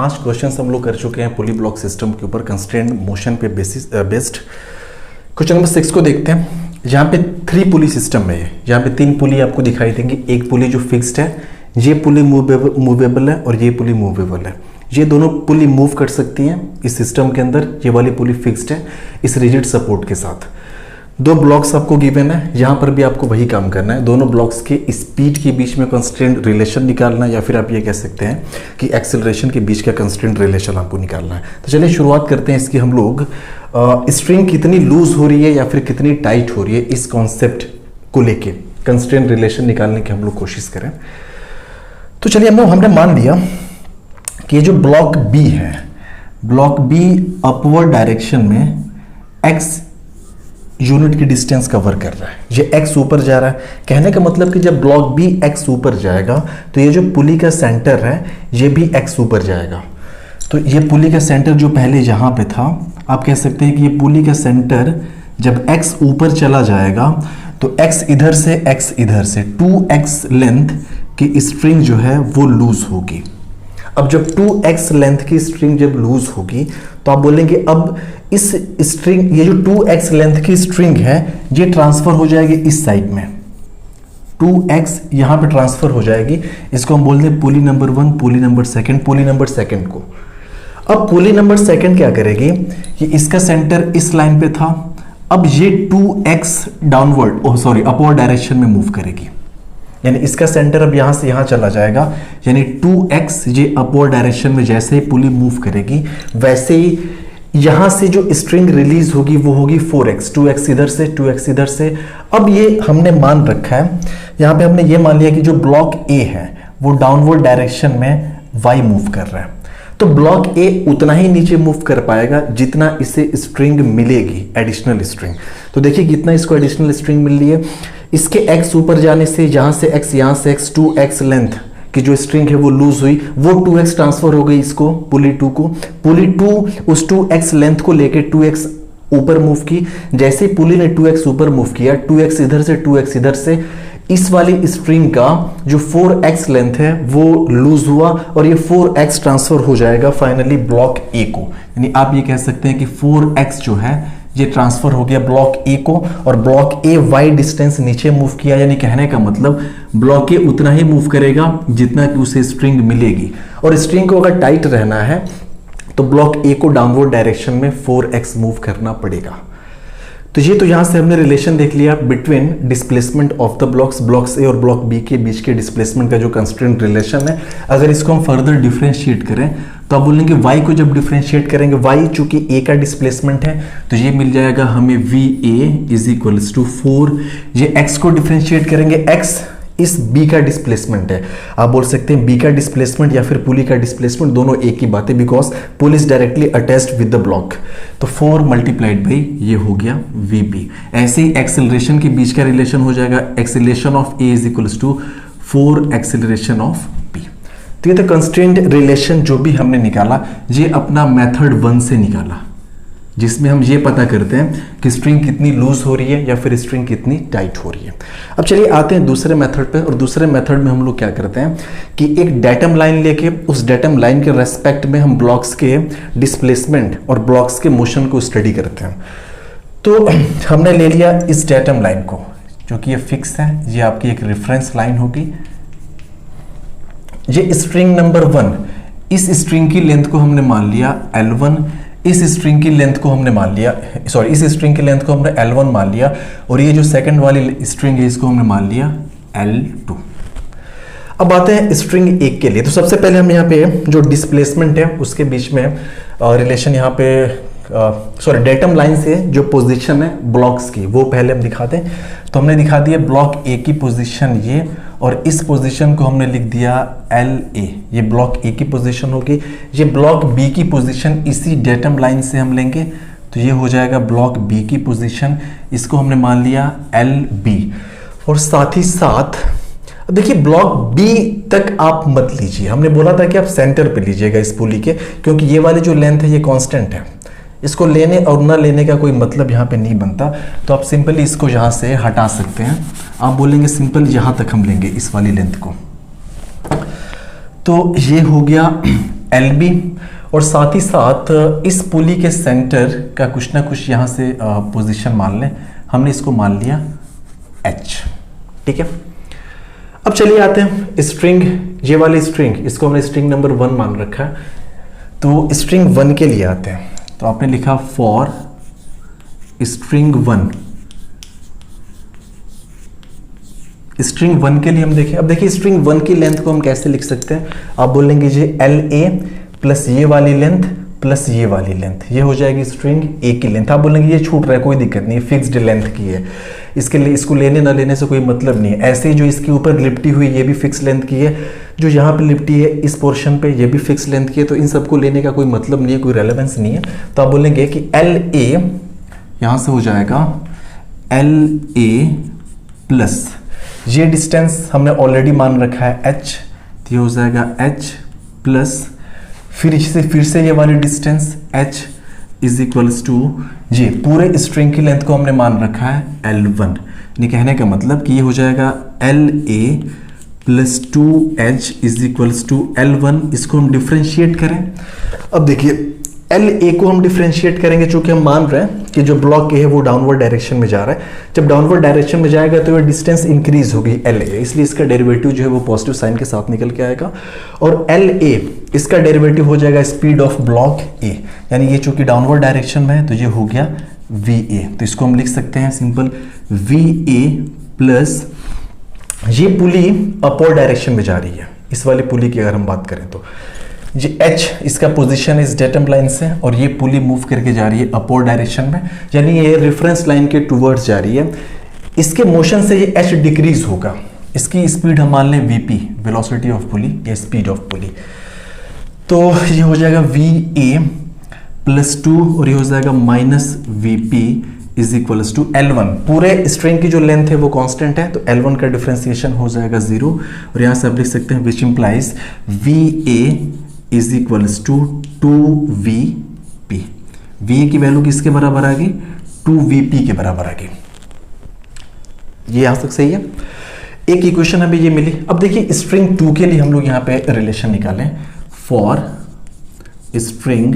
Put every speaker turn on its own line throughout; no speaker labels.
5 question हम लोग कर चुके हैं पुली ब्लॉक सिस्टम के ऊपर कंस्ट्रेंट मोशन पे बेस्ड। क्वेश्चन नंबर 6 को देखते हैं। जहाँ पे 3 पुली सिस्टम है, यहाँ पे 3 पुली आपको दिखाई देंगी। एक पुली जो फिक्स्ड है, ये पुली मूवेबल है और ये पुली मूवेबल है। ये दोनों पुली मूव कर सकती हैं इस सिस्टम के अंदर। ये वाली पुली फिक्स्ड है इस रिजिड सपोर्ट के साथ। 2 ब्लॉक्स आपको गिवन है, यहाँ पर भी आपको वही काम करना है। दोनों ब्लॉक्स के स्पीड के बीच में कंस्ट्रेंट रिलेशन निकालना है, या फिर आप ये कह सकते हैं कि एक्सेलरेशन के बीच का कंस्ट्रेंट रिलेशन आपको निकालना है। तो चलिए शुरुआत करते हैं इसकी। हम लोग स्ट्रिंग कितनी लूज हो रही है या फिर कितनी टाइट हो रही है, इस कॉन्सेप्ट को लेके कंस्ट्रेंट रिलेशन निकालने की हम लोग कोशिश करें। तो चलिए हमने मान लिया कि ये जो ब्लॉक बी है, ब्लॉक बी अपवर्ड डायरेक्शन में एक्स यूनिट की डिस्टेंस कवर कर रहा है। ये एक्स ऊपर जा रहा है। कहने का मतलब कि जब ब्लॉक बी एक्स ऊपर जाएगा तो ये जो पुली का सेंटर है ये भी एक्स ऊपर जाएगा। तो ये पुली का सेंटर जो पहले यहाँ पे था, आप कह सकते हैं कि ये पुली का सेंटर जब एक्स ऊपर चला जाएगा तो एक्स इधर से 2x लेंथ की स्ट्रिंग जो है वो लूज होगी। अब जब 2x लेंथ की स्ट्रिंग जब लूज होगी तो आप बोलेंगे अब इस स्ट्रिंग, ये जो 2x लेंथ की स्ट्रिंग है ये ट्रांसफर हो जाएगी इस साइड में। 2x यहां पे ट्रांसफर हो जाएगी। इसको हम बोलते हैं पुली नंबर 1, पुली नंबर 2, पुली नंबर 2 को। अब पुली नंबर 2 क्या करेगी कि इसका सेंटर इस लाइन पे था। अब ये 2x अपवर्ड डायरेक्शन में मूव करेगी, यानी इसका सेंटर अब यहां से यहां चला जाएगा। यानी 2x ये अपवर्ड डायरेक्शन में जैसे ही पुली मूव करेगी वैसे ही यहां से जो स्ट्रिंग रिलीज होगी वो होगी 4x, 2x इधर से 2x इधर से। अब ये हमने मान रखा है, यहां पे हमने ये मान लिया कि जो ब्लॉक A है वो डाउनवर्ड डायरेक्शन में y मूव कर रहा है। तो ब्लॉक A उतना ही नीचे मूव कर पाएगा जितना इसे स्ट्रिंग मिलेगी, एडिशनल स्ट्रिंग। तो देखिए कितना इसको एडिशनल स्ट्रिंग मिल रही है। इसके x ऊपर जाने से यहां से x 2x लेंथ की जो स्ट्रिंग है वो लूज हुई, वो 2x ट्रांसफर हो गई इसको, पुली 2 को। पुली 2 उस 2x लेंथ को लेके 2x ऊपर मूव की। जैसे ही पुली ने 2x ऊपर मूव किया, 2x इधर से 2x इधर से, इस वाली स्ट्रिंग का जो 4x लेंथ है वो लूज हुआ और ये 4x ट्रांसफर हो जाएगा फाइनली ब्लॉक A को। यानी आप ये कह सकते हैं कि 4x जो है ये ट्रांसफर हो गया ब्लॉक A को, और ब्लॉक A y डिस्टेंस नीचे मूव किया। यानी कहने का मतलब ब्लॉक A उतना ही मूव करेगा जितना कि उसे स्ट्रिंग मिलेगी। और स्ट्रिंग को अगर टाइट रहना है तो ब्लॉक A को डाउनवर्ड डायरेक्शन में 4x मूव करना पड़ेगा। तो ये तो यहां से हमने रिलेशन देख लिया between displacement of the blocks A और ब्लॉक B के बीच के डिस्प्लेसमेंट का जो कंस्ट्रेंट रिलेशन है। अगर इसको हम फर्दर डिफरेंशिएट करें तो आप बोलेंगे y को जब डिफरेंशिएट करेंगे, y चूंकि A का डिस्प्लेसमेंट है तो ये मिल जाएगा हमें VA इज इक्वल्स टू 4। ये x को डिफरेंशिएट करेंगे, x इस B का डिस्प्लेसमेंट है। आप बोल सकते हैं B का डिस्प्लेसमेंट या फिर पुली का डिस्प्लेसमेंट, दोनों एक ही बात है because pulley is directly attached with the block. तो 4 मल्टीप्लाइड बाई ये हो गया VB। ऐसे ही एक्सेलरेशन के बीच का रिलेशन हो जाएगा, acceleration of A is equals to 4 acceleration of B। तो ये तो कंस्ट्रेंट रिलेशन जो भी हमने निकाला ये अपना मेथड 1 से निकाला, जिसमें हम ये पता करते हैं कि स्ट्रिंग कितनी लूज हो रही है या फिर स्ट्रिंग कितनी टाइट हो रही है। अब चलिए आते हैं दूसरे मेथड पे, और दूसरे मेथड में हम लोग क्या करते हैं कि एक डेटम लाइन लेके उस डेटम लाइन के रेस्पेक्ट में हम ब्लॉक्स के डिस्प्लेसमेंट और ब्लॉक्स के मोशन को स्टडी करते हैं। तो हमने ले लिया इस डेटम लाइन को, जो कि ये फिक्स है, ये आपकी एक रेफरेंस लाइन होगी। ये स्ट्रिंग नंबर 1, इस स्ट्रिंग की लेंथ को हमने मान लिया L1, इस स्ट्रिंग की लेंथ को हमने मान लिया, इस स्ट्रिंग की लेंथ को हमने L1 मान लिया, और ये जो सेकंड वाली स्ट्रिंग है इसको हमने मान लिया L2। अब आते हैं स्ट्रिंग 1 के लिए। तो सबसे पहले हम यहाँ पे जो डिस्प्लेसमेंट है उसके बीच में रिलेशन यहाँ पे डेटम लाइन से जो पोजीशन है ब्लॉक्स की वो पहले हम दिखाते हैं। तो हमने दिखा दिया ब्लॉक A की पोजीशन ये, और इस पोजीशन को हमने लिख दिया LA। ये ब्लॉक A की पोजीशन होगी। ये ब्लॉक B की पोजीशन इसी डेटम लाइन से हम लेंगे तो ये हो जाएगा ब्लॉक B की पोजीशन, इसको हमने मान लिया LB। और साथ ही साथ देखिए ब्लॉक B तक आप मत लीजिए, हमने बोला था कि आप सेंटर पे लीजिएगा इस पुली के, क्योंकि ये वाली जो लेंथ है ये कांस्टेंट है, इसको लेने और ना लेने का कोई मतलब यहाँ पे नहीं बनता। तो आप सिंपली इसको यहाँ से हटा सकते हैं। आप बोलेंगे सिंपल यहाँ तक हम लेंगे इस वाली लेंथ को। तो ये हो गया LB, और साथ ही साथ इस पुली के सेंटर का कुछ ना कुछ यहाँ से पोजीशन मान लें, हमने इसको मान लिया H। ठीक है, अब चलिए आते हैं स्ट्रिंग, ये वाली स्ट्रिंग, इसको हमने स्ट्रिंग नंबर 1 मान रखा है, तो स्ट्रिंग 1 के लिए आते हैं। तो आपने लिखा फॉर स्ट्रिंग 1, स्ट्रिंग 1 के लिए हम देखें। अब देखिए स्ट्रिंग 1 की लेंथ को हम कैसे लिख सकते हैं, आप बोलेंगे जी LA प्लस ये वाली लेंथ प्लस ये वाली लेंथ, ये हो जाएगी स्ट्रिंग A की लेंथ। आप बोलेंगे ये छूट रहा है, कोई दिक्कत नहीं है, फिक्स्ड लेंथ की है, इसके लिए इसको लेने ना लेने से कोई मतलब नहीं है। ऐसे ही जो इसके ऊपर लिपटी हुई ये भी फिक्स लेंथ की है, जो यहाँ पे लिपटी है इस पोर्शन पे ये भी फिक्स लेंथ की है, तो इन सबको लेने का कोई मतलब नहीं है, कोई रेलेवेंस नहीं है। तो आप बोलेंगे कि LA यहाँ से हो जाएगा LA प्लस ये डिस्टेंस हमने ऑलरेडी मान रखा है H, तो ये हो जाएगा H प्लस फिर से ये वाली distance H is equals to ये पूरे स्ट्रिंग की लेंथ को हमने मान रखा है L1। यानी कहने का मतलब कि ये हो जाएगा LA plus 2H is equals to L1। इसको हम डिफ्रेंशिएट करें, अब देखिए LA को हम डिफ्रेंशिएट करेंगे, चूंकि हम मान रहे हैं कि जो ब्लॉक A है वो डाउनवर्ड डायरेक्शन में जा रहा है। जब डाउनवर्ड डायरेक्शन में जाएगा तो ये डिस्टेंस इंक्रीज होगी LA, इसलिए इसका डेरिवेटिव जो है वो पॉजिटिव साइन के साथ निकल के आएगा, और LA इसका डेरिवेटिव हो जाएगा स्पीड ऑफ ब्लॉक A, यानी ये चूंकि डाउनवर्ड डायरेक्शन में है तो ये हो गया VA। तो इसको हम लिख सकते हैं सिंपल VA प्लस ये पुली अपवर्ड डायरेक्शन में जा रही है, इस वाली पुली की अगर हम बात करें तो ये H इसका पोजीशन इस डेटम लाइन से, और ये पुली मूव करके जा रही है अपवर्ड डायरेक्शन में, यानी ये रेफरेंस लाइन के टूवर्ड्स जा रही है। इसके मोशन से ये H डिक्रीज होगा, इसकी स्पीड हम मान लें VP, वेलोसिटी ऑफ पुली या स्पीड ऑफ पुली। तो ये हो जाएगा VA प्लस 2 और ये हो जाएगा minus VP is equals to L1। पूरे स्ट्रिंग की जो लेंथ है वो कांस्टेंट है, तो L1 का डिफरेंशिएशन हो जाएगा 0, और यहाँ से आप लिख सकते हैं which implies VA is equals to 2VP। VA की वैल्यू किसके बराबर आ गई, 2VP के बराबर आ गई। ये यहां तक सही है, एक इक्वेशन हमें ये मिली। अब देखिए स्ट्रिंग 2 के लिए हम लोग यहां पे रिलेशन निकालें, फॉर स्ट्रिंग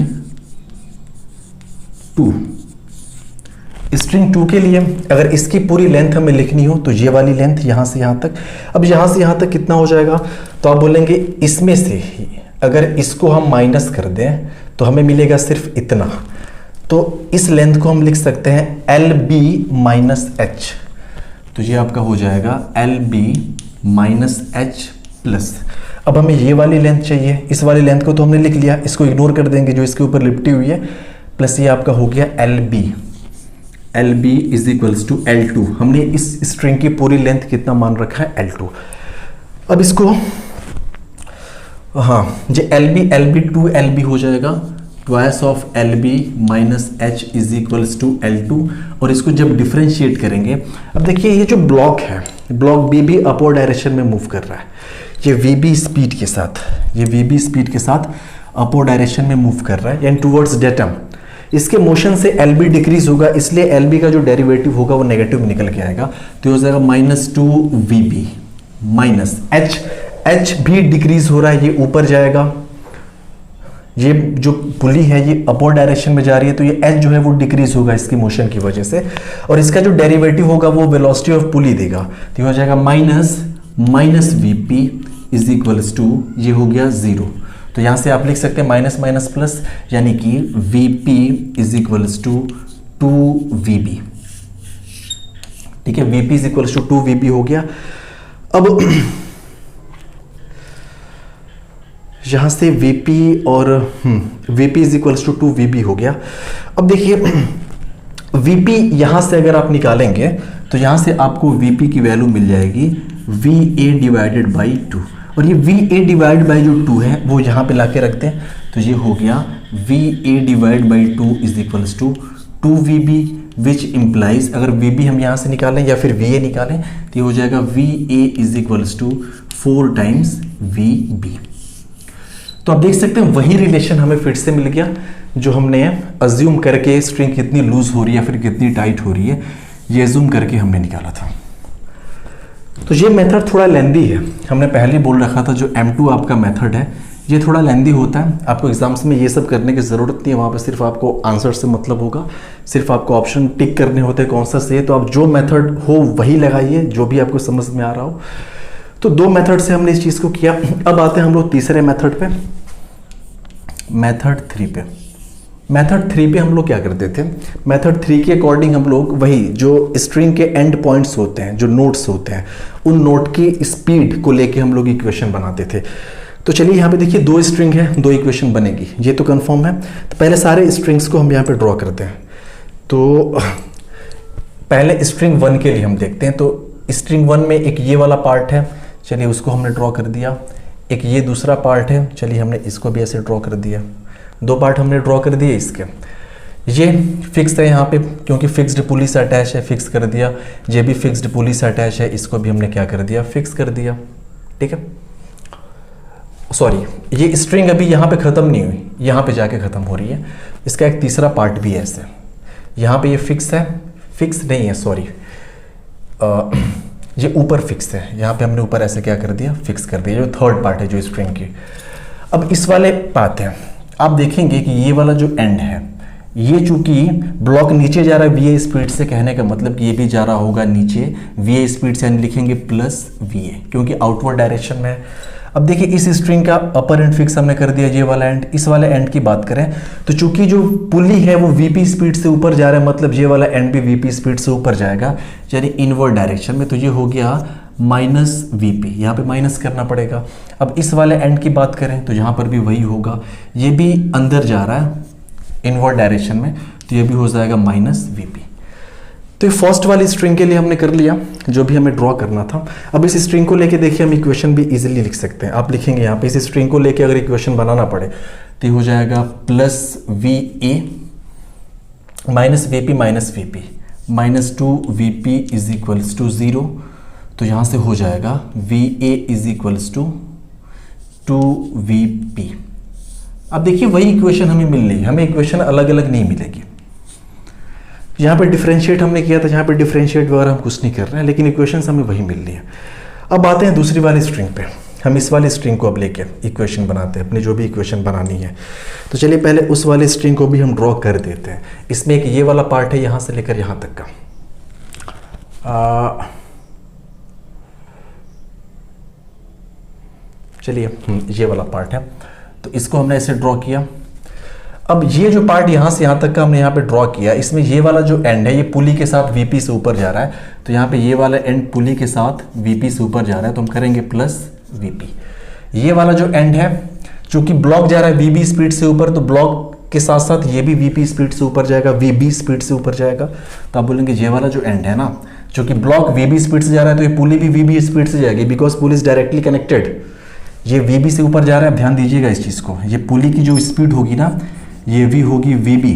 2, स्ट्रिंग 2 के लिए अगर इसकी पूरी लेंथ हमें लिखनी हो तो ये वाली लेंथ यहां से यहां तक। अब यहां से यहां तक कितना हो जाएगा, तो आप बोलेंगे इसमें से अगर इसको हम माइनस कर दें तो हमें मिलेगा सिर्फ इतना, तो इस लेंथ को हम लिख सकते हैं LB माइनस H। तो ये आपका हो जाएगा LB माइनस H प्लस, अब हमें ये वाली लेंथ चाहिए, इस वाली लेंथ को तो हमने लिख लिया, इसको इग्नोर कर देंगे जो इसके ऊपर लिपटी हुई है, प्लस ये आपका हो गया LB is equals to L2। हमने इस स्ट्रिंग की पूरी लेंथ कितना मान रखा है L2। अब इसको हाँ जो LB 2LB हो जाएगा, twice of LB minus H is equals to L2, और इसको जब डिफरेंशिएट करेंगे, अब देखिए ये जो ब्लॉक है, ब्लॉक B भी अपवर्ड डायरेक्शन में मूव कर रहा है, ये VB स्पीड के साथ, ये VB स्पीड के साथ अपवर्ड डायरेक्शन में मूव कर रहा है, यानी टुवर्ड्स डेटम। इसके मोशन से LB डिक्रीज होगा, इसलिए LB का जो डेरिवेटिव होगा वो नेगेटिव निकल के आएगा, तो हो जाएगा माइनस 2VB माइनस H भी डिक्रीज हो रहा है, ये ऊपर जाएगा, ये जो पुली है ये अपवर्ड डायरेक्शन में जा रही है, तो ये H जो है वो डिक्रीज होगा इसकी मोशन की वजह से, और इसका जो डेरिवेटिव होगा वो वेलोसिटी ऑफ पुली देगा, तो हो जाएगा minus VP is equals to, ये हो गया 0। तो यहां से आप लिख सकते हैं माइनस माइनस प्लस, यानी कि VP is equals to 2VB। ठीक है, VP is equals to 2VB हो गया। अब यहां से VP और VP is equals to 2VB हो गया। अब देखिए VP यहां से अगर आप निकालेंगे तो यहां से आपको VP की वैल्यू मिल जाएगी VA डिवाइडेड बाई 2, और ये VA डिवाइड बाई जो 2 है वो यहां पे लाके रखते हैं, तो ये हो गया VA divide by 2 is equals to 2VB, which implies अगर VB हम यहां से निकालें या फिर VA निकालें तो ये हो जाएगा VA is equals to 4 times VB। तो आप देख सकते हैं वही रिलेशन हमें फिर से मिल गया जो हमने अज्यूम करके स्ट्रिंग कितनी लूज हो रही है फिर कितनी टाइट हो रही है ये अज्यूम करके हमने निकाला था। तो ये मेथड थोड़ा लेंदी है, हमने पहले ही बोल रखा था जो M2 आपका मेथड है ये थोड़ा लेंदी होता है, आपको एग्जाम्स में ये सब करने की ज़रूरत नहीं है, वहाँ पे सिर्फ आपको आंसर से मतलब होगा, सिर्फ आपको ऑप्शन टिक करने होते हैं कौन सा सही है। तो आप जो मेथड हो वही लगाइए जो भी आपको समझ में आ रहा हो। तो 2 मेथड से हमने इस चीज़ को किया। अब आते हैं हम लोग तीसरे मेथड पे, मेथड 3 पे। मेथड 3 पे हम लोग क्या करते थे, मेथड 3 के अकॉर्डिंग हम लोग वही जो स्ट्रिंग के एंड पॉइंट्स होते हैं, जो नोट्स होते हैं, उन नोट की स्पीड को लेके हम लोग इक्वेशन बनाते थे। तो चलिए यहाँ पे देखिए 2 स्ट्रिंग है, 2 इक्वेशन बनेगी, ये तो कंफर्म है। तो पहले सारे स्ट्रिंग्स को हम यहाँ पे ड्रॉ करते हैं। तो पहले स्ट्रिंग 1 के लिए हम देखते हैं। तो स्ट्रिंग 1 में एक ये वाला पार्ट है, चलिए उसको हमने ड्रॉ कर दिया। एक ये दूसरा पार्ट है, चलिए हमने इसको भी ऐसे ड्रॉ कर दिया। 2 पार्ट हमने ड्रॉ कर दिए इसके। ये फिक्स है यहाँ पे क्योंकि फिक्स्ड पुली से अटैच है, फिक्स कर दिया। ये भी फिक्स्ड पुली से अटैच है, इसको भी हमने क्या कर दिया, फिक्स कर दिया। ठीक है, सॉरी ये स्ट्रिंग अभी यहाँ पे ख़त्म नहीं हुई, यहाँ पे जाके ख़त्म हो रही है। इसका एक तीसरा पार्ट भी है ऐसे, यहाँ पे ये फिक्स है, फिक्स नहीं है सॉरी, ये ऊपर फिक्स है, यहाँ पे हमने ऊपर ऐसे क्या कर दिया, फिक्स कर दिया। जो थर्ड पार्ट है जो स्ट्रिंग की। अब इस वाले पार्ट है, आप देखेंगे कि ये वाला जो एंड है, ये चूंकि ब्लॉक नीचे जा रहा है वीए स्पीड से, कहने का मतलब कि ये भी जा रहा होगा नीचे वीए स्पीड से, यानी लिखेंगे प्लस वीए क्योंकि आउटवर्ड डायरेक्शन में है। अब देखिए इस स्ट्रिंग का अपर एंड फिक्स हमने कर दिया, ये वाला एंड। इस वाले एंड की बात करें तो चूंकि जो पुली है वो वीपी स्पीड से ऊपर जा रहा है, मतलब ये वाला एंड भी वीपी स्पीड से ऊपर जाएगा, यानी इनवर्ड डायरेक्शन में। तो ये हो गया माइनस वीपी, यहाँ पे माइनस करना पड़ेगा। अब इस वाले एंड की बात करें तो यहाँ पर भी वही होगा, ये भी अंदर जा रहा है इनवर्ड डायरेक्शन में, तो ये भी हो जाएगा माइनस वीपी। तो ये फर्स्ट वाली स्ट्रिंग के लिए हमने कर लिया जो भी हमें ड्रॉ करना था। अब इस स्ट्रिंग को लेके देखिए हम इक्वेशन भी इजीली लिख सकते हैं। आप लिखेंगे यहाँ पे इस स्ट्रिंग को लेके अगर इक्वेशन बनाना पड़े तो ये हो जाएगा plus V A minus V P minus V P minus 2 V P is equals to 0। तो यहाँ से हो जाएगा V A is equals to 2 V P. अब देखिए वही इक्वेशन हमें मिल रही है, हमें इक्वेशन अलग अलग नहीं मिलेगी। यहाँ पे डिफरेंशिएट हमने किया था, यहाँ पे डिफरेंशिएट वगैरह हम कुछ नहीं कर रहे हैं, लेकिन इक्वेशंस हमें वही मिल रही है। अब आते हैं दूसरी वाली स्ट्रिंग पे। हम इस वाली स्ट्रिंग को अब लेके इक्वेशन बनाते हैं, अपनी जो भी इक्वेशन बनानी है। तो चलिए पहले उस वाली स्ट्रिंग को भी हम ड्रॉ कर देते हैं। इसमें एक ये वाला पार्ट है यहाँ से लेकर यहाँ तक का, चलिए ये वाला पार्ट है, तो इसको हमने ऐसे ड्रॉ किया। अब ये जो पार्ट यहाँ से यहाँ तक का हमने यहाँ पे ड्रॉ किया, इसमें ये वाला जो एंड है ये पुली के साथ वीपी से ऊपर जा रहा है, तो यहाँ पे ये वाला एंड पुली के साथ वीपी से ऊपर जा रहा है, तो हम करेंगे प्लस वीपी। ये वाला जो एंड है चूंकि ब्लॉक जा रहा है वीबी स्पीड से ऊपर, तो ब्लॉक के साथ साथ ये भी वीपी स्पीड से ऊपर जाएगा, वीबी स्पीड से ऊपर जाएगा। तो आप बोलेंगे ये वाला जो एंड है ना, चूंकि ब्लॉक वीबी स्पीड से जा रहा है तो ये पुली भी वीबी स्पीड से जाएगी, because pulley is directly connected. ये वीबी से ऊपर जा रहा है, ध्यान दीजिएगा इस चीज को। ये पुली की जो स्पीड होगी ना, ये भी होगी वीबी,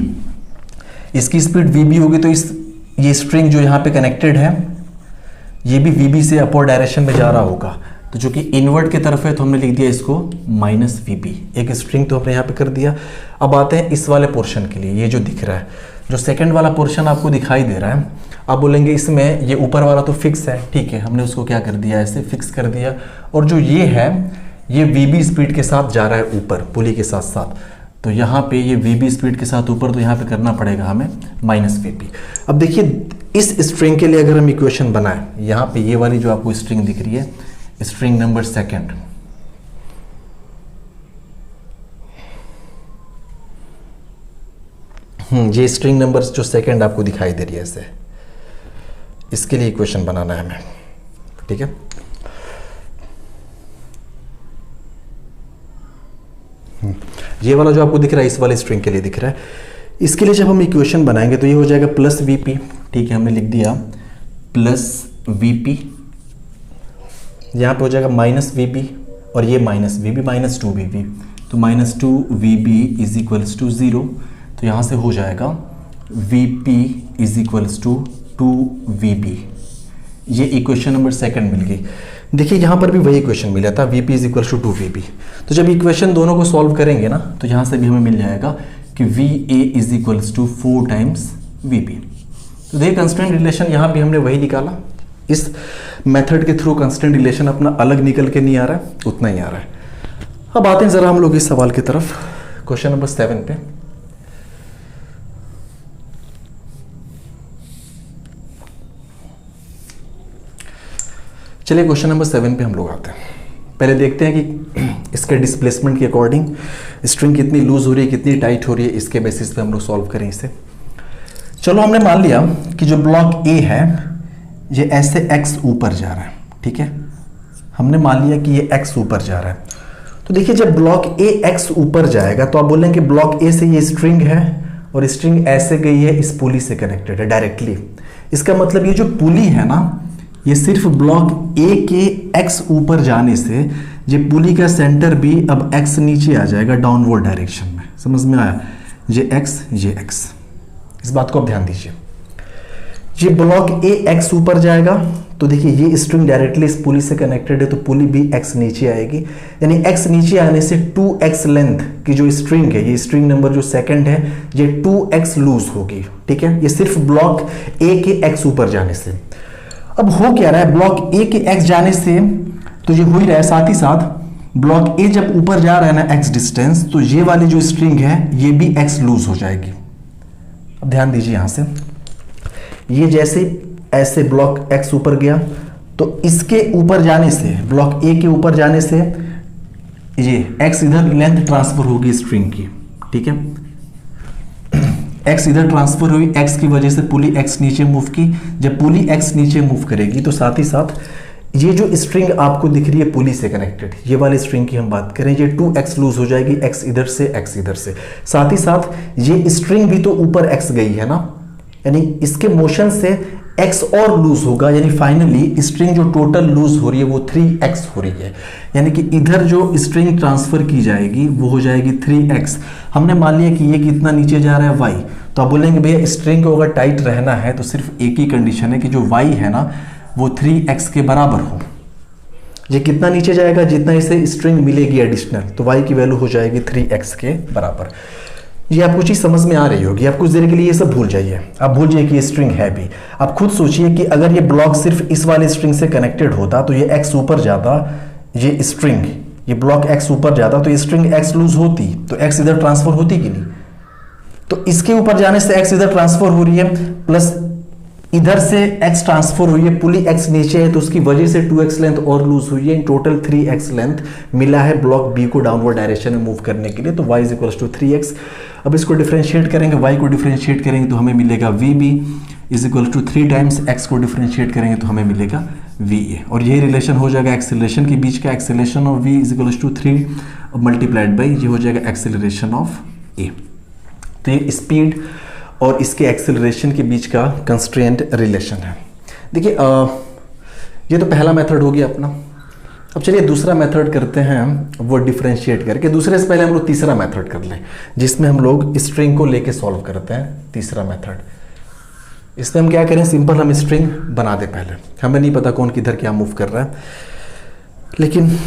इसकी स्पीड वीबी होगी, तो ये स्ट्रिंग जो यहाँ पे कनेक्टेड है ये भी वीबी से अपवर्ड डायरेक्शन में जा रहा होगा। तो जो कि इनवर्ड की तरफ है तो हमने लिख दिया इसको माइनस वीबी। एक स्ट्रिंग तो हमने यहाँ पे कर दिया। अब आते हैं इस वाले पोर्शन के लिए, ये जो दिख रहा है, जो सेकंड वाला पोर्शन आपको दिखाई दे रहा है, आप बोलेंगे इसमें ये ऊपर वाला तो फिक्स है, ठीक है, हमने उसको क्या कर दिया, ऐसे फिक्स कर दिया। और जो ये है ये वीबी स्पीड के साथ जा रहा है ऊपर पुली के साथ साथ, तो यहाँ पे ये वीबी स्पीड के साथ ऊपर, तो यहाँ पे करना पड़ेगा हमें माइनस वीबी। अब देखिए इस स्ट्रिंग के लिए अगर हम इक्वेशन बनाएं, यहाँ पे ये वाली जो आपको स्ट्रिंग दिख रही है, स्ट्रिंग नंबर सेकंड, ये स्ट्रिंग नंबर जो सेकंड आपको दिखाई दे रही है ऐसे, इसके लिए इक्वेशन बनाना है हमें, ठीक है। ये वाला जो आपको दिख रहा है इस वाले स्ट्रिंग के लिए दिख रहा है, इसके लिए जब हम इक्वेशन बनाएंगे तो ये हो जाएगा प्लस वीपी, ठीक है, हमने लिख दिया प्लस वीपी। यहाँ पे हो जाएगा माइनस वीबी और ये माइनस वीबी, माइनस 2 वीबी, तो minus 2 V B is equals to 0। तो यहाँ से हो जाएगा V P is equals to 2 V B. ये इक्वेशन नंबर सेकंड मिल गई। देखिए यहाँ पर भी वही इक्वेशन मिला था, VP is equals to 2 V B. तो जब इक्वेशन दोनों को सॉल्व करेंगे ना, तो यहाँ से भी हमें मिल जाएगा कि V A is equals to 4 times V P. तो देखिए कंस्टेंट रिलेशन यहाँ भी हमने वही निकाला। इस मेथड के थ्रू कंस्टेंट रिलेशन अपना अलग निकल के नहीं आ रहा है, उतना ही आ रहा है। अब आते हैं ज़रा हम लोग इस सवाल की तरफ, क्वेश्चन नंबर 7 पे। चलिए क्वेश्चन नंबर 7 पे हम लोग आते हैं। पहले देखते हैं कि इसके डिस्प्लेसमेंट के अकॉर्डिंग स्ट्रिंग कितनी लूज हो रही है, कितनी टाइट हो रही है, इसके बेसिस पे हम लोग सॉल्व करें इसे। चलो हमने मान लिया कि जो ब्लॉक ए है ये ऐसे x ऊपर जा रहा है, ठीक है। हमने मान लिया कि ये x ऊपर जा रहा है। तो देखिए जब ब्लॉक ए x ऊपर जाएगा तो आप बोलेंगे कि ब्लॉक ए से ये स्ट्रिंग है और स्ट्रिंग ऐसे गई है, इस पुली से कनेक्टेड है डायरेक्टली। इसका मतलब ये जो पुली है ना, ये सिर्फ ब्लॉक ए के x ऊपर जाने से ये पुली का सेंटर भी अब x नीचे आ जाएगा डाउनवर्ड डायरेक्शन में। समझ में आया? ये x, इस बात को आप ध्यान दीजिए। ये ब्लॉक ए x ऊपर जाएगा तो देखिए ये स्ट्रिंग डायरेक्टली इस पुली से कनेक्टेड है, तो पुली भी x नीचे आएगी, यानी x नीचे आने से 2x लेंथ की जो स्ट्रिंग है, ये स्ट्रिंग नंबर जो सेकंड है, ये 2x लूज होगी, ठीक है। ये सिर्फ ब्लॉक ए के x ऊपर जाने से। अब हो क्या रहा है, ब्लॉक ए के x जाने से तो ये हो ही रहा है, साथ ही साथ ब्लॉक ए जब ऊपर जा रहा है ना x डिस्टेंस, तो ये वाली जो स्ट्रिंग है ये भी x लूज हो जाएगी। अब ध्यान दीजिए यहां से, ये जैसे ऐसे ब्लॉक x ऊपर गया तो इसके ऊपर जाने से, ब्लॉक ए के ऊपर जाने से ये x इधर लेंथ ट्रांसफर होगी स्ट्रिंग की, ठीक है। x इधर ट्रांसफर हुई, x की वजह से पुली x नीचे मूव की। जब पुली x नीचे मूव करेगी तो साथ ही साथ ये जो स्ट्रिंग आपको दिख रही है पुली से कनेक्टेड, ये वाली स्ट्रिंग की हम बात करें, ये 2x लूज हो जाएगी, x इधर से x इधर से। साथ ही साथ ये स्ट्रिंग भी तो ऊपर x गई है ना, यानी इसके मोशन से x और लूज होगा, यानी फाइनली स्ट्रिंग जो टोटल लूज हो रही है वो 3x हो रही है। यानी कि इधर जो स्ट्रिंग ट्रांसफर की जाएगी वो हो जाएगी 3x। हमने मान लिया कि ये कितना नीचे जा रहा है y, तो आप बोलेंगे भैया स्ट्रिंग को अगर टाइट रहना है तो सिर्फ एक ही कंडीशन है कि जो y है ना वो 3x के बराबर हो। ये कितना नीचे जाएगा, जितना इसे स्ट्रिंग मिलेगी एडिशनल, तो y की वैल्यू हो जाएगी 3x के बराबर। ये आपको चीज समझ में आ रही होगी। आप कुछ देर के लिए ये सब भूल जाइए, आप भूल जाइए कि ये स्ट्रिंग है भी। आप खुद सोचिए कि अगर ये ब्लॉक सिर्फ इस वाले स्ट्रिंग से कनेक्टेड होता तो ये x ऊपर जाता, ये स्ट्रिंग, ये ब्लॉक x ऊपर जाता तो ये स्ट्रिंग x लूज होती, तो x इधर ट्रांसफर होती कि नहीं। तो इसके ऊपर जाने से x इधर ट्रांसफर हो रही है, प्लस इधर से x ट्रांसफर हुई है, पुली x नीचे है तो उसकी वजह से 2x लेंथ और लूज हुई है, इन टोटल 3x लेंथ मिला है ब्लॉक B को डाउनवर्ड डायरेक्शन में मूव करने के लिए, तो y is equals to 3x। अब इसको डिफरेंशिएट करेंगे, y को डिफरेंशिएट करेंगे तो हमें मिलेगा VB is equal to 3 times x को डिफरेंशिएट करेंगे तो हमें मिलेगा VA, और यही रिलेशन हो जाएगा एक्सेलरेशन के बीच का, acceleration of V is equals to 3 multiplied by ये हो जाएगा एक्सेलरेशन ऑफ A। तो ये स्पीड और इसके एक्सेलरेशन के बीच का कंस्ट्रेंट रिलेशन है। देखिए ये तो पहला मेथड हो गया अपना। अब चलिए दूसरा मेथड करते हैं, वो डिफरेंशिएट करके। दूसरे से पहले हम लोग तीसरा मेथड कर लें जिसमें हम लोग स्ट्रिंग को लेके सॉल्व करते हैं। तीसरा मेथड, इसमें हम क्या करें, सिंपल हम स्ट्रिंग बना दें। पहले हमें नहीं पता कौन किधर क्या मूव कर रहा है, लेकिन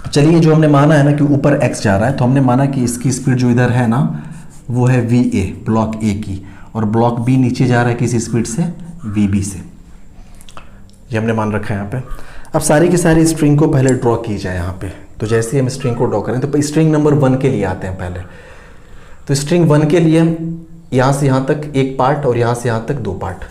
चलिए जो हमने माना है ना कि ऊपर x जा रहा है, तो हमने माना कि इसकी स्पीड जो इधर है ना वो है VA ब्लॉक A की, और ब्लॉक B नीचे जा रहा है किसी स्पीड से VB से, ये हमने मान रखा है यहाँ पे। अब सारी की सारी स्ट्रिंग को पहले ड्रॉ की जाए यहाँ पे। तो जैसे ही हम स्ट्रिंग को ड्रॉ करें तो स्ट्रिंग नंबर 1 के लिए आते हैं पहले। तो स्ट्रिंग 1 के लिए यहाँ से यहाँ तक एक पार्ट और यहाँ से यहाँ तक 2 पार्ट।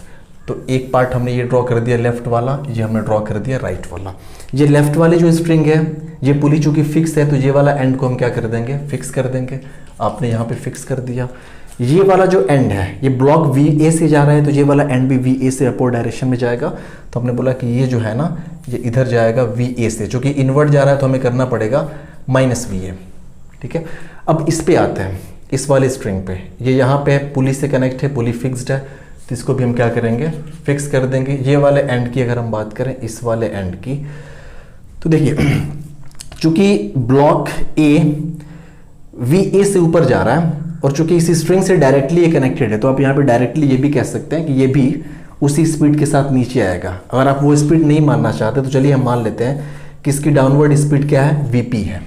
तो एक पार्ट हमने ये ड्रॉ कर दिया लेफ्ट वाला, ये हमने ड्रॉ कर दिया राइट वाला। ये लेफ्ट वाली जो स्ट्रिंग है ये पुली चूंकि फिक्स है तो ये वाला एंड को हम क्या कर देंगे, फिक्स कर देंगे। आपने यहाँ पे फिक्स कर दिया। ये वाला जो एंड है ये ब्लॉक VA से जा रहा है तो ये वाला एंड भी VA से अपोर डायरेक्शन में जाएगा। तो हमने बोला कि ये जो है ना ये इधर जाएगा VA से, जो कि इनवर्ट जा रहा है तो हमें करना पड़ेगा -VA, ठीक है। अब इस पे आते हैं, इस वाले स्ट्रिंग पे। ये यहाँ पे पुली से कनेक्ट है, पुली फिक्स्ड है, तो इसको भी हम क्या करेंगे, फिक्स कर देंगे। ये वाले एंड की अगर हम बात करें, इस वाले एंड की, तो देखिए चूंकि ब्लॉक A VA से ऊपर जा रहा है और चूंकि इसी स्ट्रिंग से डायरेक्टली ये कनेक्टेड है, तो आप यहाँ पे डायरेक्टली ये भी कह सकते हैं कि ये भी उसी स्पीड के साथ नीचे आएगा। अगर आप वो स्पीड नहीं मानना चाहते तो चलिए हम मान लेते हैं कि इसकी डाउनवर्ड स्पीड क्या है, VP है।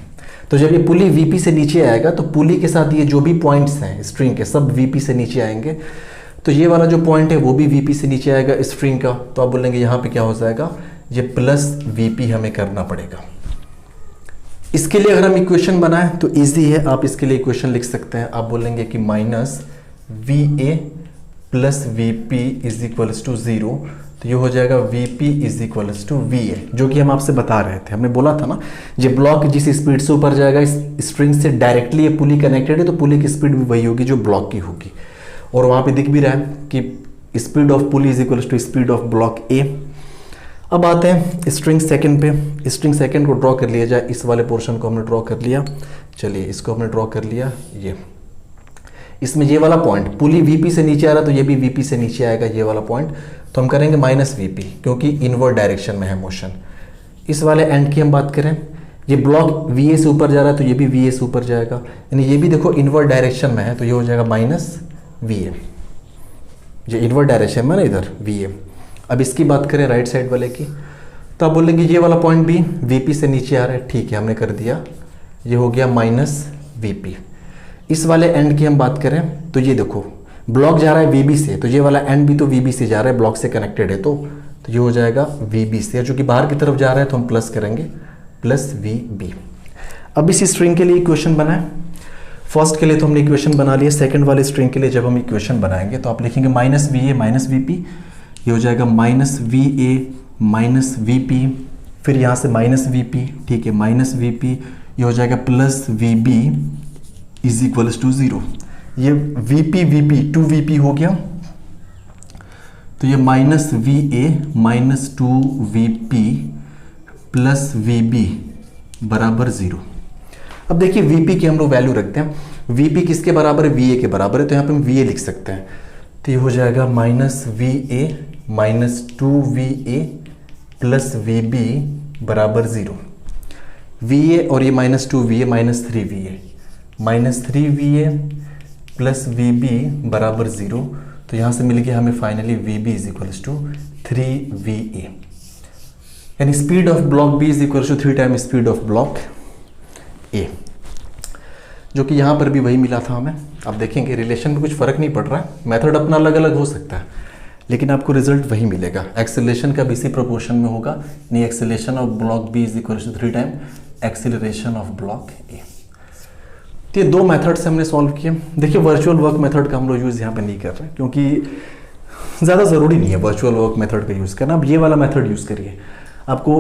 तो जब ये पुली VP से नीचे आएगा तो पुली के साथ ये जो भी पॉइंट्स हैं स्ट्रिंग के सब VP से नीचे आएंगे। तो ये वाला जो पॉइंट है वो भी VP से नीचे आएगा स्ट्रिंग का। तो आप बोलेंगे यहाँ पे क्या हो जाएगा, ये +VP हमें करना पड़ेगा। इसके लिए अगर हम इक्वेशन बनाएं तो इजी है, आप इसके लिए इक्वेशन लिख सकते हैं। आप बोलेंगे कि minus V A plus V P is equals to 0, तो ये हो जाएगा V P is equals to V A, जो कि हम आपसे बता रहे थे। हमने बोला था ना, ये ब्लॉक जिस स्पीड से ऊपर जाएगा इस स्ट्रिंग से डायरेक्टली ये पुली कनेक्टेड है, तो पुली की स्पीड भी वही होगी जो ब्लॉक की होगी। और वहाँ पे दिख भी रहा है कि speed of pulley is equals to speed of block A. अब आते हैं स्ट्रिंग सेकंड पे। स्ट्रिंग सेकंड को ड्रॉ कर लिया जाए। इस वाले पोर्शन को हमने ड्रॉ कर लिया। चलिए इसको हमने ड्रॉ कर लिया। ये इसमें ये वाला पॉइंट पुली वीपी से नीचे आ रहा है, तो ये भी वीपी से नीचे आएगा ये वाला पॉइंट, तो हम करेंगे माइनस वीपी, क्योंकि इनवर्ड डायरेक्शन में है मोशन। इस वाले एंड की हम बात करें, ये ब्लॉक वी ए से ऊपर जा रहा है, तो ये भी वी ए से ऊपर जाएगा, यानी ये भी देखो इनवर्ड डायरेक्शन में है, तो ये हो जाएगा माइनस वी ए। ये इनवर्ड डायरेक्शन में ना इधर वी ए। अब इसकी बात करें राइट साइड वाले की, तो आप बोलेंगे ये वाला पॉइंट भी वीपी से नीचे आ रहा है, ठीक है हमने कर दिया, ये हो गया माइनस वीपी। इस वाले एंड की हम बात करें तो ये देखो ब्लॉक जा रहा है वीबी से, तो ये वाला एंड भी तो वीबी से जा रहा है, ब्लॉक से कनेक्टेड है, तो ये हो जाएगा वीबी से, जो कि बाहर की तरफ जा रहा है तो हम प्लस करेंगे, प्लस वीबी। अब इस स्ट्रिंग के लिए इक्वेशन बनाएं। फर्स्ट के लिए तो हमने इक्वेशन बना लिया, सेकंड वाले स्ट्रिंग के लिए जब हम इक्वेशन बनाएंगे तो आप लिखेंगे minus V A minus V P, ये हो जाएगा minus V A minus V P, फिर यहाँ से माइनस वी पी, ठीक है माइनस वी पी, ये हो जाएगा plus V B is equals to 0। ये वी पी 2vp हो गया, तो ये minus V A minus 2vp plus V B बराबर 0। अब देखिए वीपी की हम लोग वैल्यू रखते हैं। वीपी किसके बराबर है? वी ए के बराबर है, तो यहाँ पे हम वी ए लिख सकते हैं, तो ये हो जाएगा minus V A minus 2va plus V B बराबर 0। वी ए और ये minus 2va minus 3va, minus 3va plus V B बराबर 0, तो यहाँ से मिल गया हमें finally V B is equals to 3va, यानी speed of block B is equals to 3 time speed of block A, जो कि यहाँ पर भी वही मिला था हमें। आप देखेंगे रिलेशन में कुछ फ़र्क नहीं पड़ रहा है, मेथड अपना अलग अलग हो सकता है, लेकिन आपको रिजल्ट वही मिलेगा। एक्सेलरेशन का भी इसी प्रोपोर्शन में होगा, यानी acceleration of block B is equals to 3 time acceleration of block A. तो ये दो मेथड से हमने सॉल्व किए। देखिए वर्चुअल वर्क मेथड का हम लोग यूज़ यहाँ पे नहीं कर रहे हैं, क्योंकि ज़्यादा ज़रूरी नहीं है वर्चुअल वर्क मेथड का यूज़ करना। अब ये वाला मेथड यूज़ करिए। आपको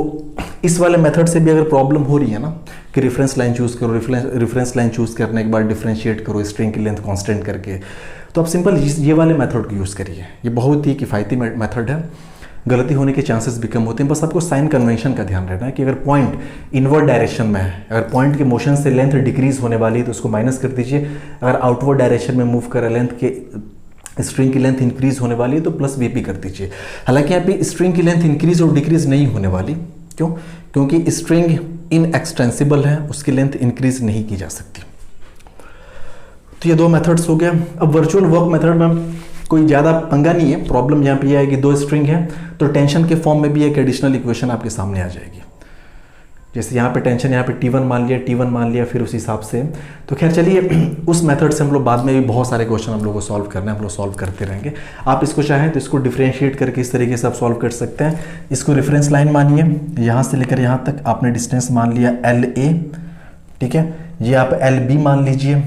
इस वाले मेथड से भी अगर प्रॉब्लम हो रही है ना कि रेफरेंस लाइन चूज़ करो, रेफरेंस लाइन चूज़ करने के बाद डिफरेंशिएट करो स्ट्रिंग की लेंथ कांस्टेंट करके, तो आप सिंपल ये वाले मेथड को यूज़ करिए। ये बहुत ही किफ़ायती मेथड है, गलती होने के चांसेस भी कम होते हैं। बस आपको साइन कन्वेंशन का ध्यान रखना है कि अगर पॉइंट इनवर्ड डायरेक्शन में है, अगर पॉइंट के मोशन से लेंथ डिक्रीज होने वाली है तो उसको माइनस कर दीजिए, अगर आउटवर्ड डायरेक्शन में मूव कर लेंथ के स्ट्रिंग की लेंथ इंक्रीज होने वाली है तो प्लस वीपी कर दीजिए। हालांकि यहाँ पे स्ट्रिंग की लेंथ इंक्रीज और डिक्रीज नहीं होने वाली, क्यों? क्योंकि स्ट्रिंग इनएक्सटेंसिबल है, उसकी लेंथ इंक्रीज नहीं की जा सकती। तो ये दो मेथड्स हो गए। अब वर्चुअल वर्क मेथड में कोई ज़्यादा पंगा नहीं है। प्रॉब्लम यहाँ पे यह है कि दो स्ट्रिंग है तो टेंशन के फॉर्म में भी एक एडिशनल इक्वेशन आपके सामने आ जाएगी। जैसे यहाँ पे टेंशन यहाँ पे T1 मान लिया फिर उस हिसाब से। तो खैर चलिए उस मेथड से हम लोग बाद में भी बहुत सारे क्वेश्चन हम लोग को सॉल्व करना है, हम लोग सॉल्व करते रहेंगे। आप इसको चाहें तो इसको डिफ्रेंशिएट करके इस तरीके से आप सॉल्व कर सकते हैं। इसको रेफरेंस लाइन मानिए, यहाँ से लेकर यहाँ तक आपने डिस्टेंस मान लिया LA, ठीक है। ये आप LB मान लीजिए,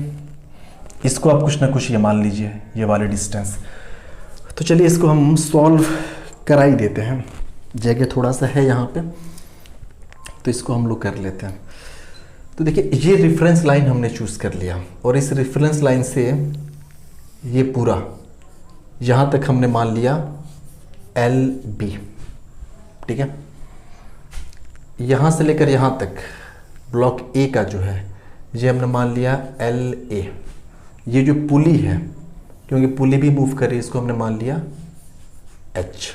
इसको आप कुछ ना कुछ ये मान लीजिए, ये वाले डिस्टेंस। तो चलिए इसको हम सॉल्व करा ही देते हैं, जगह थोड़ा सा है यहाँ पे, तो इसको हम लोग कर लेते हैं। तो देखिए ये रेफरेंस लाइन हमने चूज़ कर लिया और इस रेफरेंस लाइन से ये पूरा यहाँ तक हमने मान लिया LB, ठीक है। यहाँ से लेकर यहाँ तक ब्लॉक A का जो है ये हमने मान लिया LA। ये जो पुली है, क्योंकि पुली भी मूव कर रही है, इसको हमने मान लिया H।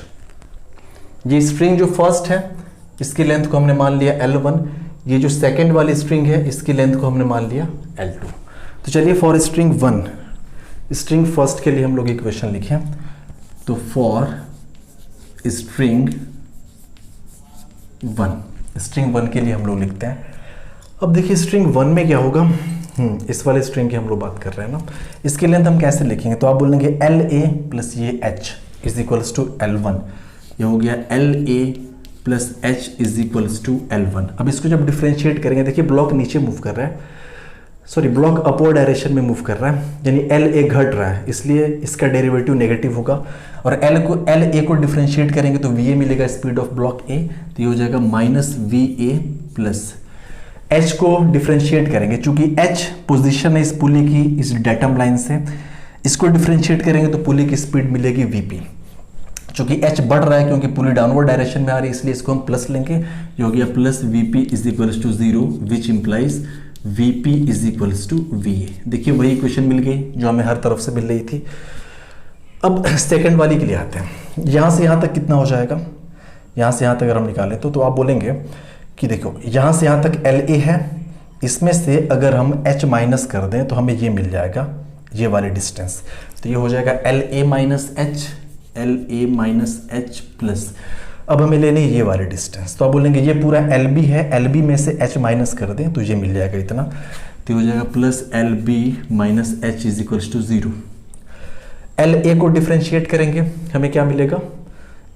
ये स्ट्रिंग जो फर्स्ट है इसकी लेंथ को हमने मान लिया L1। ये जो सेकंड वाली स्ट्रिंग है इसकी लेंथ को हमने मान लिया L2। तो चलिए फॉर स्ट्रिंग 1, स्ट्रिंग फर्स्ट के लिए हम लोग इक्वेशन लिखें। तो फॉर स्ट्रिंग 1 के लिए हम लोग लिखते हैं। अब देखिए स्ट्रिंग 1 में क्या होगा, इस वाले स्ट्रिंग की हम लोग बात कर रहे हैं ना, इसकी लेंथ हम कैसे लिखेंगे? तो आप बोलेंगे LA प्लस ये H is equals to L1। ये हो गया LA plus H is equals to L1। अब इसको जब डिफ्रेंशिएट करेंगे, देखिए ब्लॉक नीचे मूव कर रहा है, सॉरी ब्लॉक अपवर्ड डायरेक्शन में मूव कर रहा है, यानी LA घट रहा है, इसलिए इसका डेरिवेटिव नेगेटिव होगा। और LA को डिफ्रेंशिएट करेंगे तो VA मिलेगा स्पीड ऑफ ब्लॉक A, तो ये हो जाएगा माइनस VA प्लस H को डिफ्रेंशिएट करेंगे, चूंकि H पोजीशन है इस पुली की इस डेटम लाइन से, इसको डिफ्रेंशिएट करेंगे तो पुली की स्पीड मिलेगी VP। चूंकि H बढ़ रहा है क्योंकि पुली डाउनवर्ड डायरेक्शन में आ रही है, इसलिए इसको हम प्लस लेंगे, ये हो गया plus VP is equals to 0 which implies VP is equals to VA। देखिए वही इक्वेशन मिल गई जो हमें हर तरफ से मिल रही थी। अब सेकंड वाली के लिए आते हैं। यहाँ से यहाँ तक कितना हो जाएगा, यहाँ से यहाँ तक अगर हम निकालें तो आप बोलेंगे कि देखो यहाँ से यहाँ तक LA है, इसमें से अगर हम H माइनस कर दें तो हमें ये मिल जाएगा ये वाली डिस्टेंस, तो ये हो जाएगा LA माइनस H प्लस, अब हमें लेनी है ये वाली डिस्टेंस, तो आप बोलेंगे ये पूरा LB है, LB में से H माइनस कर दें तो ये मिल जाएगा इतना, तो हो जाएगा plus LB minus H is equals to 0। LA को डिफ्रेंशिएट करेंगे हमें क्या मिलेगा,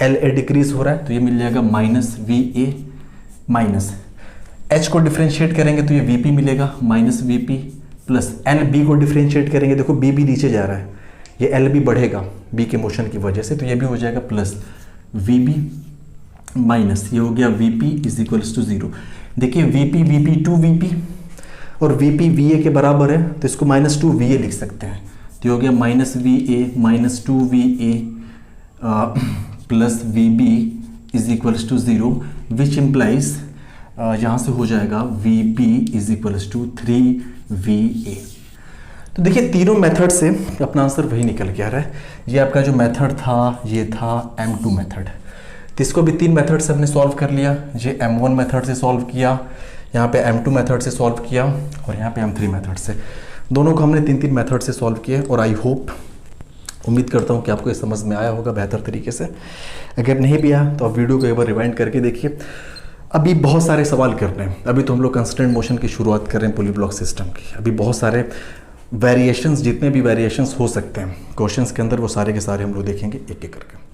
LA डिक्रीज हो रहा है तो ये मिल जाएगा माइनस VA माइनस H को डिफ्रेंशिएट करेंगे तो ये VP मिलेगा माइनस VP प्लस LB को डिफ्रेंशिएट करेंगे, देखो B भी नीचे जा रहा है, ये LB बढ़ेगा B के मोशन की वजह से, तो ये भी हो जाएगा प्लस VB माइनस ये हो गया VP इज इक्वल्स टू 0। देखिए VP 2VP और VP VA के बराबर है, तो इसको माइनस 2VA लिख सकते हैं, तो ये हो गया minus VA minus 2VA plus VB is equals to 0 which implies यहाँ से हो जाएगा VP is equals to 3VA। तो देखिए तीनों मेथड से अपना आंसर वही निकल के आ रहा है। ये आपका जो मेथड था ये था M2 मेथड, तो इसको भी 3 मेथड से हमने सॉल्व कर लिया। ये M1 मेथड से सॉल्व किया, यहाँ पे M2 मेथड से सॉल्व किया और यहाँ पे M3 मेथड से, दोनों को हमने 3 मेथड से सॉल्व किए। और आई होप, उम्मीद करता हूँ कि आपको ये समझ में आया होगा बेहतर तरीके से। अगर नहीं भी आया तो आप वीडियो को एक बार रिवाइंड करके देखिए। अभी बहुत सारे सवाल करने हैं, अभी तो हम लोग कंस्टेंट मोशन की शुरुआत कर रहे हैं पुली ब्लॉक सिस्टम की। अभी बहुत सारे वेरिएशंस, जितने भी वेरिएशंस हो सकते हैं क्वेश्चंस के अंदर, वो सारे के सारे हम लोग देखेंगे एक एक करके।